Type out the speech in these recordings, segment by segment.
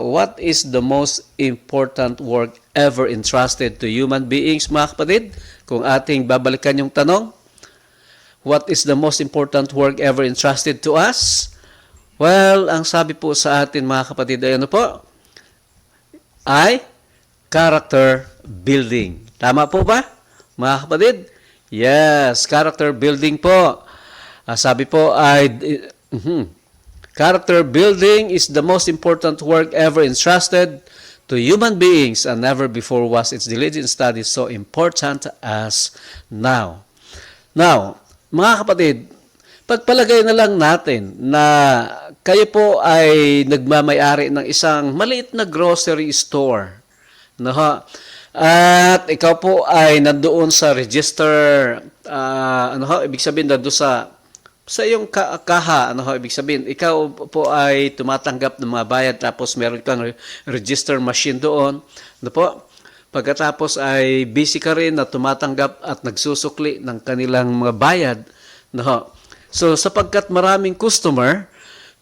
What is the most important work ever entrusted to human beings, mga kapatid? Kung ating babalikan yung tanong, what is the most important work ever entrusted to us? Well, ang sabi po sa atin, mga kapatid, ay ano po? Ay character building. Tama po ba, mga kapatid? Yes, character building po. Sabi po ay character building is the most important work ever entrusted to human beings, and never before was its diligent study so important as now. Now, mga kapatid, pagpalagay na lang natin na kayo po ay nagmamayari ng isang maliit na grocery store. No? At ikaw po ay nandoon sa register, ibig sabihin nandoon sa iyong kaha, ibig sabihin, ikaw po ay tumatanggap ng mga bayad tapos meron kang register machine doon. Ano po? Pagkatapos ay busy ka rin na tumatanggap at nagsusukli ng kanilang mga bayad. No? So, sapagkat maraming customer,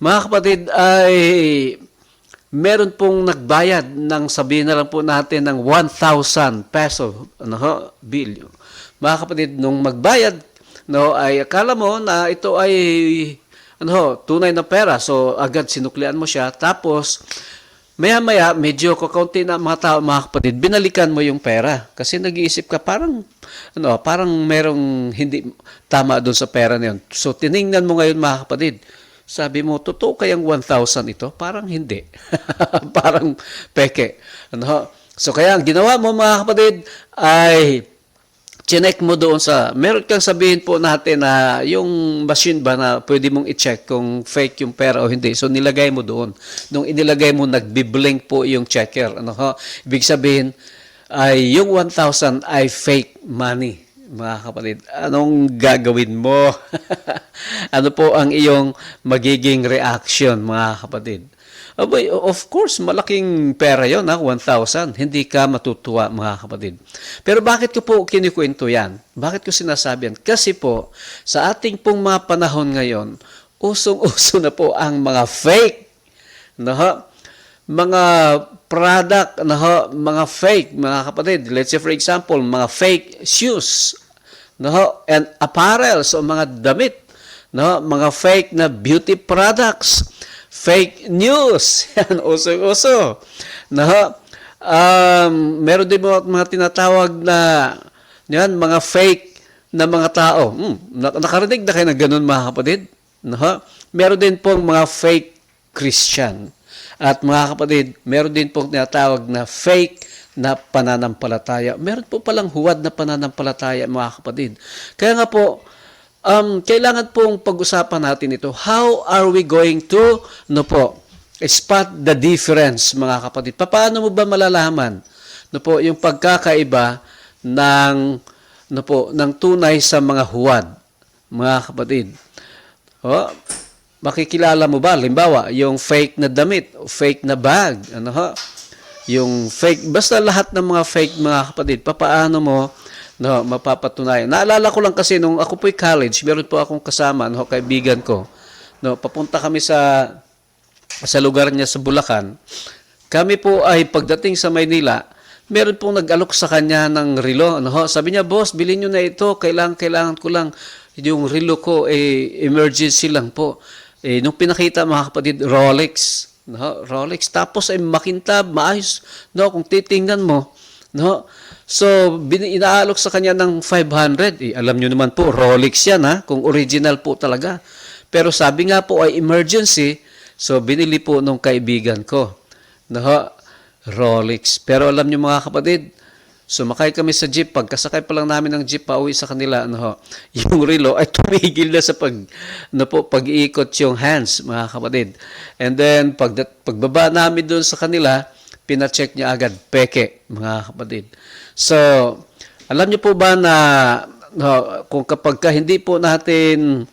mga kapatid, ay meron pong nagbayad ng, sabihin na lang po natin, ng 1,000 peso bill. Mga kapatid, nung magbayad, ay akala mo na ito ay tunay na pera. So, agad sinuklian mo siya. Tapos, maya-maya, medyo kakaunti na mga tao, mga kapatid, binalikan mo yung pera. Kasi nag-iisip ka, parang merong hindi tama doon sa pera na yun. So, tiningnan mo ngayon, mga kapatid. Sabi mo, totoo kayang 1,000 ito? Parang hindi. Parang peke. So, kaya ang ginawa mo, mga kapatid, ay chinek mo doon meron kang sabihin po natin na yung machine ba na pwede mong i-check kung fake yung pera o hindi. So, nilagay mo doon. Nung inilagay mo, nagbiblink po yung checker. Ibig sabihin, ay yung 1,000 ay fake money. Mga kapatid, anong gagawin mo? Ano po ang iyong magiging reaction, mga kapatid? Of course, malaking pera yon, 1,000. Hindi ka matutuwa, mga kapatid. Pero bakit ko po kinikwento yan? Bakit ko sinasabi yan? Kasi po, sa ating pong mga panahon ngayon, usong-uso na po ang mga fake. Mga product, mga fake, mga kapatid. Let's say, for example, mga fake shoes. And apparel, so mga damit, mga fake na beauty products, fake news, yan, uso-uso. Meron din mga tinatawag na yan, mga fake na mga tao. Nakarinig na kayo na ganun, mga kapatid? Meron din pong mga fake Christian. At mga kapatid, meron din pong tinatawag na fake na pananampalataya. Meron po palang huwad na pananampalataya, mga kapatid. Kaya nga po, kailangan pong pag-usapan natin ito. How are we going to spot the difference, mga kapatid? Paano mo ba malalaman yung pagkakaiba ng tunay sa mga huwad, mga kapatid? Makikilala mo ba? Halimbawa, yung fake na damit, fake na bag, yung fake, basta lahat ng mga fake, mga kapatid, papaano mo mapapatunayan. Naalala ko lang kasi nung ako po'y college, meron po akong kasama, kaibigan ko. Papunta kami sa lugar niya sa Bulacan. Kami po ay pagdating sa Maynila, meron pong nag-alok sa kanya ng relo. Sabi niya, boss, bilhin nyo na ito, kailangan ko lang yung relo ko, emergency lang po. Nung pinakita, mga kapatid, Rolex. Rolex. Tapos ay makintab, maayos. Kung titingnan mo. So, inaalok sa kanya ng 500. Alam nyo naman po, Rolex yan, kung original po talaga. Pero sabi nga po ay emergency. So, binili po nung kaibigan ko. Rolex. Pero alam nyo, mga kapatid, sumakay kami sa jeep. Pagkasakay pa lang namin ng jeep pauwi sa kanila, yung relo ay tumigil na sa pag-iikot yung hands, mga kapatid. And then, pagbaba namin doon sa kanila, pina-check niya agad, peke, mga kapatid. So, alam niyo po ba na kung kapag hindi po natin,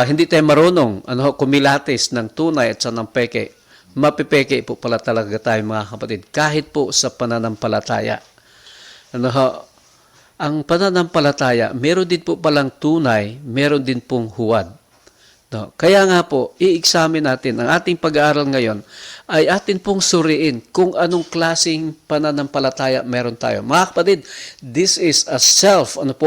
hindi tayo marunong kumilatis ng tunay at sa ng peke, mapipeke po pala talaga tayo, mga kapatid, kahit po sa pananampalataya. Ang pananampalataya, meron din po palang tunay, meron din pong huwad. No? Kaya nga po, i-examine natin, ang ating pag-aaral ngayon ay atin pong suriin kung anong klaseng pananampalataya meron tayo. Mga kapatid, this is a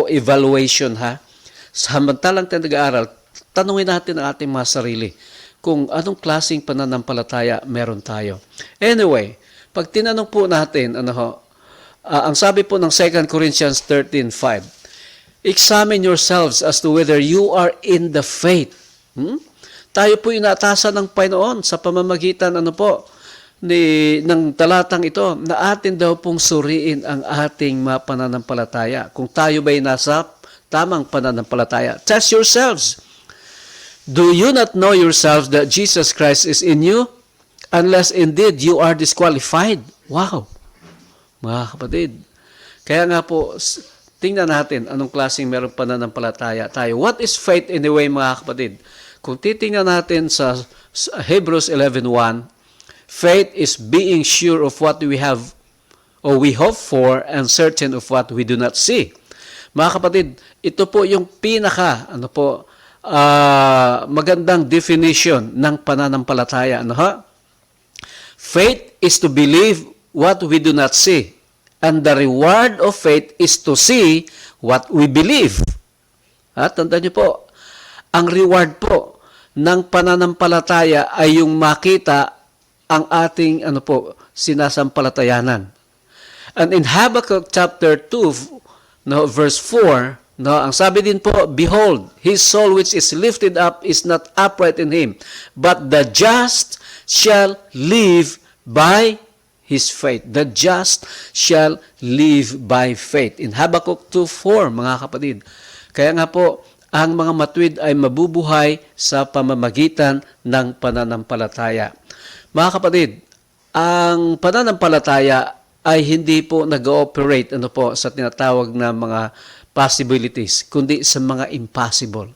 evaluation ha. Samantalang tayo nag-aaral, tanungin natin ang ating mga sarili kung anong klaseng pananampalataya meron tayo. Anyway, pag tinanong po natin, ang sabi po ng 2 Corinthians 13:5, examine yourselves as to whether you are in the faith. Tayo po inaatasan ng Panginoon sa pamamagitan ng talatang ito na atin daw pong suriin ang ating mga pananampalataya. Kung tayo ba'y nasa tamang pananampalataya. Test yourselves. Do you not know yourselves that Jesus Christ is in you? Unless indeed you are disqualified. Wow! Mga kapatid. Kaya nga po, tingnan natin anong klaseng meron pananampalataya tayo. What is faith anyway, mga kapatid? Kung titingnan natin sa Hebrews 11:1, faith is being sure of what we have or we hope for and certain of what we do not see. Mga kapatid, ito po yung pinaka magandang definition ng pananampalataya. Faith is to believe what we do not see, and the reward of faith is to see what we believe. Tandaan niyo po, ang reward po ng pananampalataya ay yung makita ang ating sinasampalatayanan. And in Habakkuk chapter 2, verse 4, ang sabi din po, behold, his soul which is lifted up is not upright in him, but the just shall live by his faith. The just shall live by faith. In Habakkuk 2:4, mga kapatid. Kaya nga po, ang mga matuwid ay mabubuhay sa pamamagitan ng pananampalataya. Mga kapatid, ang pananampalataya ay hindi po nag-ooperate sa tinatawag na mga possibilities, kundi sa mga impossible.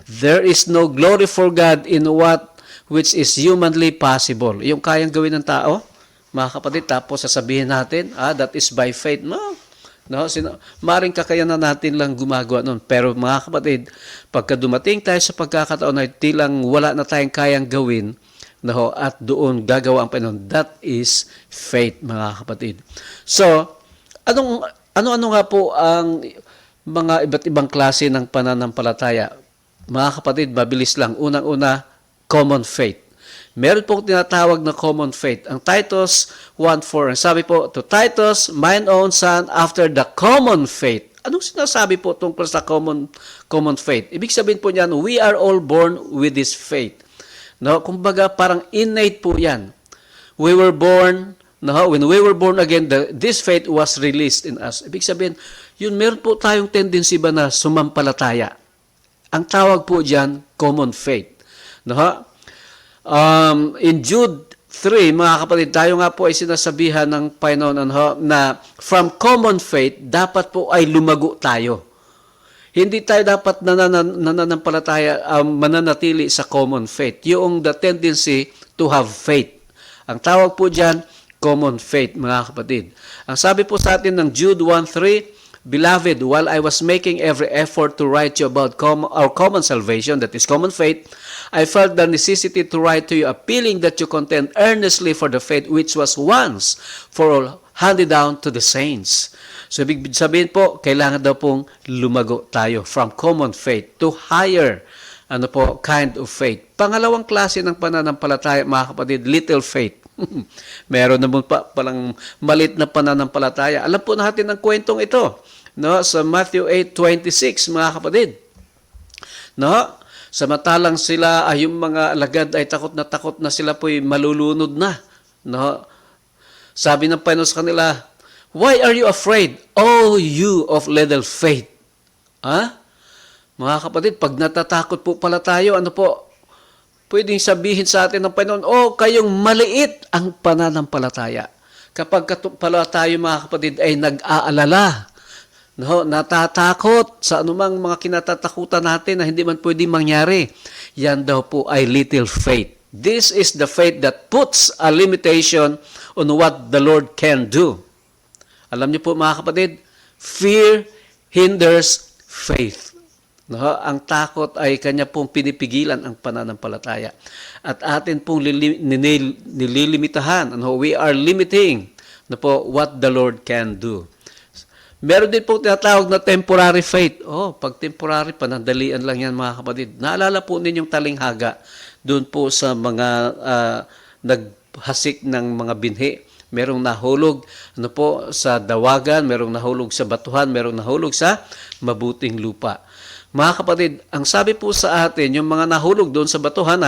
There is no glory for God in what which is humanly possible. Yung kayang gawin ng tao, mga kapatid, tapos sasabihin natin, that is by faith. Maring kakayanan natin lang gumagawa nun. Pero mga kapatid, pagka dumating tayo sa pagkakataon na tilang wala na tayong kayang gawin, at doon gagawa ang Panginoon, that is faith, mga kapatid. So, ano nga po ang mga iba't ibang klase ng pananampalataya? Mga kapatid, mabilis lang. Unang-una, common faith. Meron pong tinatawag na common faith. Ang Titus 1:4, ang sabi po, to Titus, mine own son, after the common faith. Anong sinasabi po tungkol sa common faith? Ibig sabihin po niyan, we are all born with this faith. Kumbaga, parang innate po yan. We were born, when we were born again, this faith was released in us. Ibig sabihin, yun, meron po tayong tendency ba na sumampalataya? Ang tawag po diyan, common faith. In Jude 3, mga kapatid, tayo nga po ay sinasabihan ng Panginoon na from common faith, dapat po ay lumago tayo. Hindi tayo dapat nananampalataya, mananatili sa common faith. Yung the tendency to have faith. Ang tawag po diyan, common faith, mga kapatid. Ang sabi po sa atin ng Jude 1:3, Beloved, while I was making every effort to write you about our common salvation, that is common faith, I felt the necessity to write to you, appealing that you contend earnestly for the faith which was once for all handed down to the saints. So, ibig sabihin po, kailangan daw pong lumago tayo from common faith to higher kind of faith. Pangalawang klase ng pananampalataya, mga kapatid, little faith. Meron naman palang malit na pananampalataya. Alam po natin ang kwentong ito. Sa Matthew 8:26, mga kapatid. Samantalang sila, yung mga alagad ay takot na sila po'y malulunod na. Sabi ng Panginoon sa kanila, why are you afraid, O you of little faith? Mga kapatid, pag natatakot po pala tayo, pwedeng sabihin sa atin ng Panginoon, kayong maliit ang pananampalataya. Kapag pala tayo, mga kapatid, ay nag-aalala, natatakot sa anumang mga kinatatakutan natin na hindi man pwedeng mangyari, yan daw po ay little faith. This is the faith that puts a limitation on what the Lord can do. Alam niyo po, mga kapatid, fear hinders faith. No, ang takot ay kanya pong pinipigilan ang pananampalataya. At atin pong nililimitahan. Ano, we are limiting na po what the Lord can do. Meron din po tinatawag na temporary faith. Pag temporary, panandalian lang yan mga kapatid. Naalala po ninyong talinghaga doon po sa mga naghasik ng mga binhi. Merong nahulog sa dawagan, merong nahulog sa batuhan, merong nahulog sa mabuting lupa. Mga kapatid, ang sabi po sa atin, yung mga nahulog doon sa batuhan,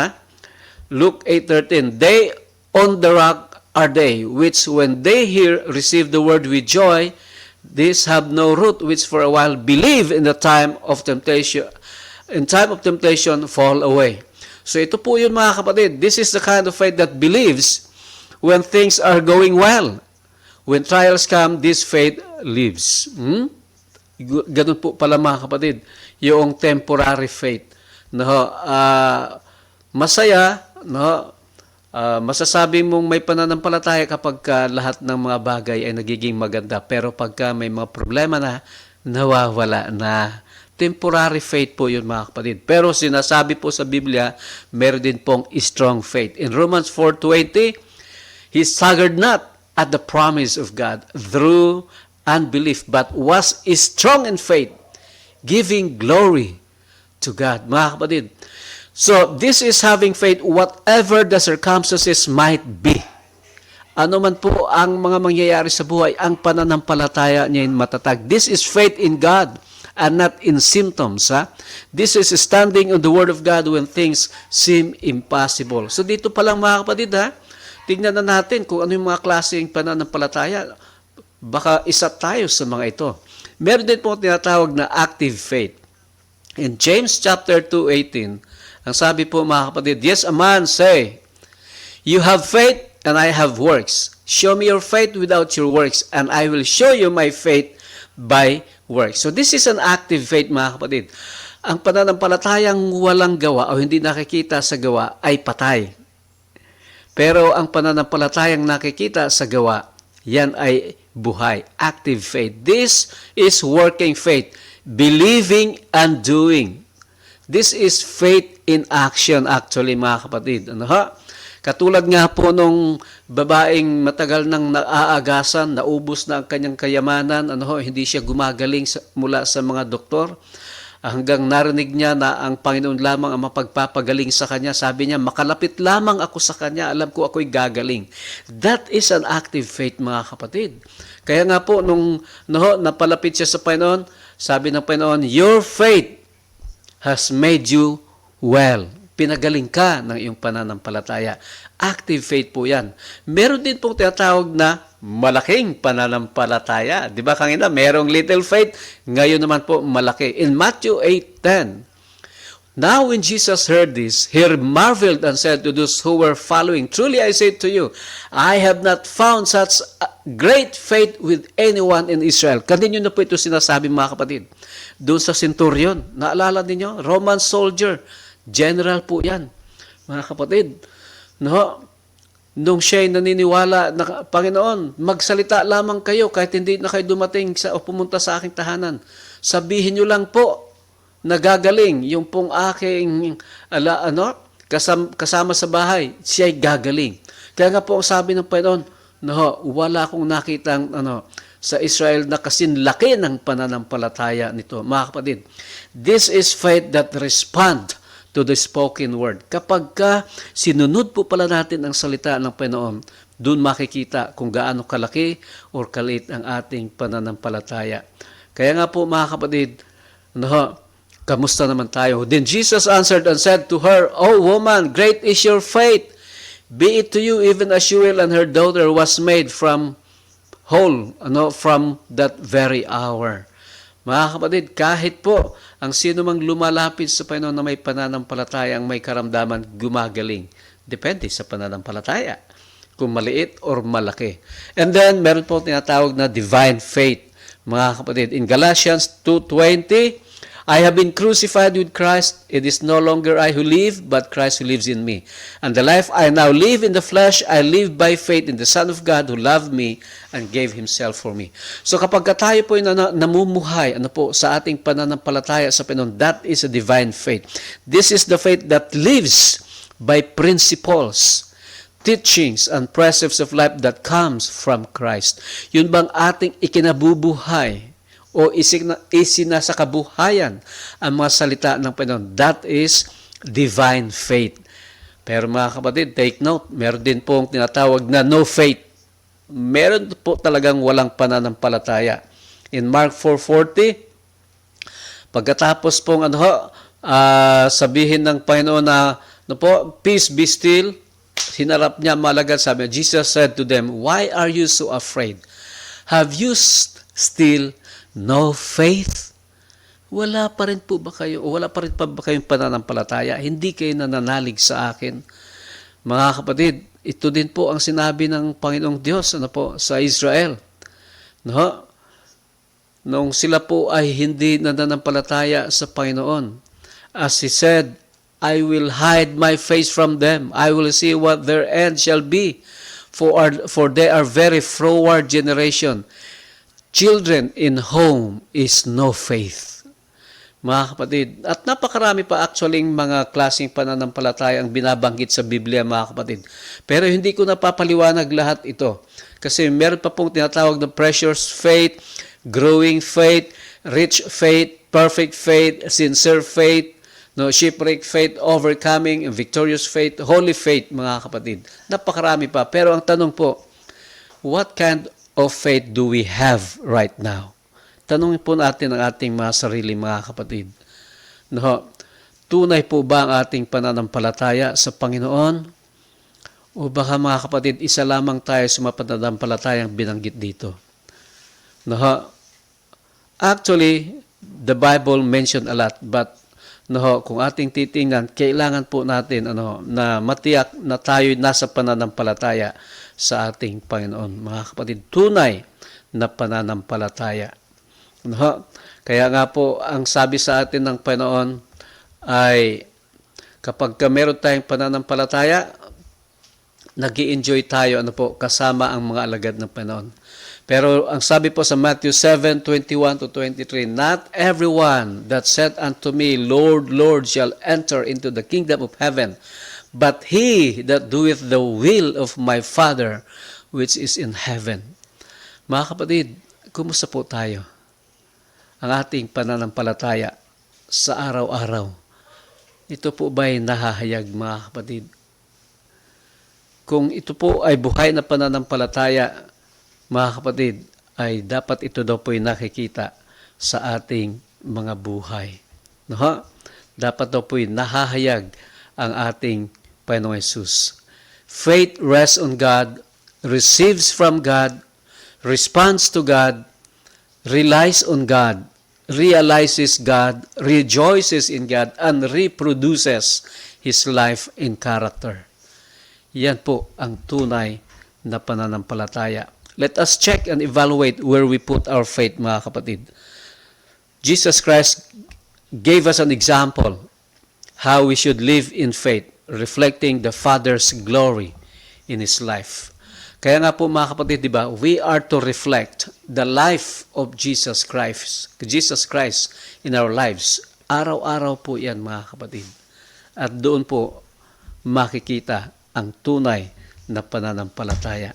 Luke 8:13, they on the rock are they, which when they hear, receive the word with joy, these have no root, which for a while believe in time of temptation, fall away. So ito po yun mga kapatid, this is the kind of faith that believes when things are going well. When trials come, this faith lives. Ganun po pala mga kapatid, yung temporary faith. Masaya, masasabi mong may pananampalataya kapag lahat ng mga bagay ay nagiging maganda. Pero pagka may mga problema na, nawawala na. Temporary faith po yun mga kapatid. Pero sinasabi po sa Biblia, meron din pong strong faith. In Romans 4:20, he staggered not at the promise of God through unbelief, but was strong in faith, giving glory to God. Mga kapatid, so this is having faith whatever the circumstances might be. Ano man po ang mga mangyayari sa buhay, ang pananampalataya niya matatag. This is faith in God and not in symptoms. This is standing on the Word of God when things seem impossible. So dito pa lang mga kapatid, tingnan na natin kung ano yung mga klaseng pananampalataya. Baka isa tayo sa mga ito. Meron din po tinatawag na active faith. In James chapter 2:18, ang sabi po mga kapatid, yes, a man say, you have faith and I have works. Show me your faith without your works and I will show you my faith by works. So this is an active faith mga kapatid. Ang pananampalatayang walang gawa o hindi nakikita sa gawa ay patay. Pero ang pananampalatayang nakikita sa gawa, yan ay buhay, active faith. This is working faith, believing and doing. This is faith in action actually mga kapatid. Katulad nga po nung babaeng matagal nang naaagasan, naubos na ang kanyang kayamanan, hindi siya gumagaling mula sa mga doktor. Hanggang narinig niya na ang Panginoon lamang ang mapagpapagaling sa kanya. Sabi niya, makalapit lamang ako sa kanya, alam ko ako'y gagaling. That is an active faith mga kapatid. Kaya nga po, nung napalapit siya sa Panginoon, sabi ng Panginoon, your faith has made you well. Pinagaling ka ng iyong pananampalataya. Active faith po yan. Meron din pong tinatawag na malaking pananampalataya. Di ba kanina, merong little faith, ngayon naman po malaki. In Matthew 8:10, now when Jesus heard this, he marveled and said to those who were following, truly I say to you, I have not found such great faith with anyone in Israel. Kanino na po ito sinasabi mga kapatid? Doon sa centurion, naalala ninyo? Roman soldier, general po yan. Mga kapatid, nung siya'y naniniwala na, Panginoon, magsalita lamang kayo kahit hindi na kayo dumating o pumunta sa aking tahanan. Sabihin nyo lang po, nagagaling yung pong aking kasama sa bahay, siya'y gagaling. Kaya nga po ang sabi ng Panginoon, wala akong nakitang sa Israel na kasinlaki ng pananampalataya nito. Mga kapatid, this is faith that respond to the spoken word. Kapag sinunod po pala natin ang salita ng Panginoon, doon makikita kung gaano kalaki o kaliit ang ating pananampalataya. Kaya nga po mga kapatid, kamusta naman tayo? Then Jesus answered and said to her, O woman, great is your faith. Be it to you even as you will, and her daughter was made from whole, from that very hour. Mga kapatid, kahit po ang sino mang lumalapit sa Panginoon na may pananampalataya, ang may karamdaman, gumagaling. Depende sa pananampalataya, kung maliit or malaki. And then, meron po tinatawag na divine faith. Mga kapatid, in Galatians 2:20, I have been crucified with Christ. It is no longer I who live, but Christ who lives in me. And the life I now live in the flesh, I live by faith in the Son of God who loved me and gave Himself for me. So kapag tayo po namumuhay sa ating pananampalataya sa Panginoon, that is a divine faith. This is the faith that lives by principles, teachings, and precepts of life that comes from Christ. Yun bang ating ikinabubuhay o isinasakabuhayan ang mga salita ng Panginoon? That is divine faith. Pero mga kapatid, take note, meron din pong tinatawag na no faith. Meron po talagang walang pananampalataya. In Mark 4:40, pagkatapos pong sabihin ng Panginoon na peace be still, hinarap niya malagad, sabi niya, Jesus said to them, why are you so afraid? Have you still no faith? Wala pa rin pa ba kayong pananampalataya? Hindi kayo nananalig sa akin? Mga kapatid, ito din po ang sinabi ng Panginoong Diyos sa Israel. Nung sila po ay hindi nananampalataya sa Panginoon. As He said, I will hide my face from them. I will see what their end shall be. For they are very froward generation. Children in home is no faith. Mga kapatid, at napakarami pa actually mga klaseng pananampalataya ang binabanggit sa Biblia, mga kapatid. Pero hindi ko napapaliwanag lahat ito. Kasi meron pa pong tinatawag na precious faith, growing faith, rich faith, perfect faith, sincere faith, shipwreck faith, overcoming, victorious faith, holy faith, mga kapatid. Napakarami pa. Pero ang tanong po, what kind of faith do we have right now? Tanungin po natin ang ating mga sarili, mga kapatid. Tunay po ba ang ating pananampalataya sa Panginoon? O baka, mga kapatid, isa lamang tayo sa mga pananampalatayang binanggit dito? Actually, the Bible mentioned a lot, but kung ating titingnan, kailangan po natin na matiyak na tayo nasa pananampalataya sa ating Panginoon. Mga kapatid, tunay na pananampalataya. Kaya nga po, ang sabi sa atin ng Panginoon ay kapag meron tayong pananampalataya, nag-i-enjoy tayo kasama ang mga alagad ng Panginoon. Pero ang sabi po sa Matthew 7:21-23, not everyone that said unto me, Lord, Lord, shall enter into the kingdom of heaven, but he that doeth the will of my Father which is in heaven. Mga kapatid, kumusta po tayo? Ang ating pananampalataya sa araw-araw. Ito po ba'y nahahayag, mga kapatid? Kung ito po ay buhay na pananampalataya, mga kapatid, ay dapat ito daw po'y nakikita sa ating mga buhay. Dapat daw po'y nahahayag ang ating Panginoong Hesus. Faith rests on God, receives from God, responds to God, relies on God, realizes God, rejoices in God, and reproduces His life in character. Yan po ang tunay na pananampalataya. Let us check and evaluate where we put our faith, mga kapatid. Jesus Christ gave us an example how we should live in faith, reflecting the Father's glory in His life. Kaya nga po, mga kapatid, di ba, we are to reflect the life of Jesus Christ in our lives. Araw-araw po yan, mga kapatid. At doon po makikita ang tunay na pananampalataya.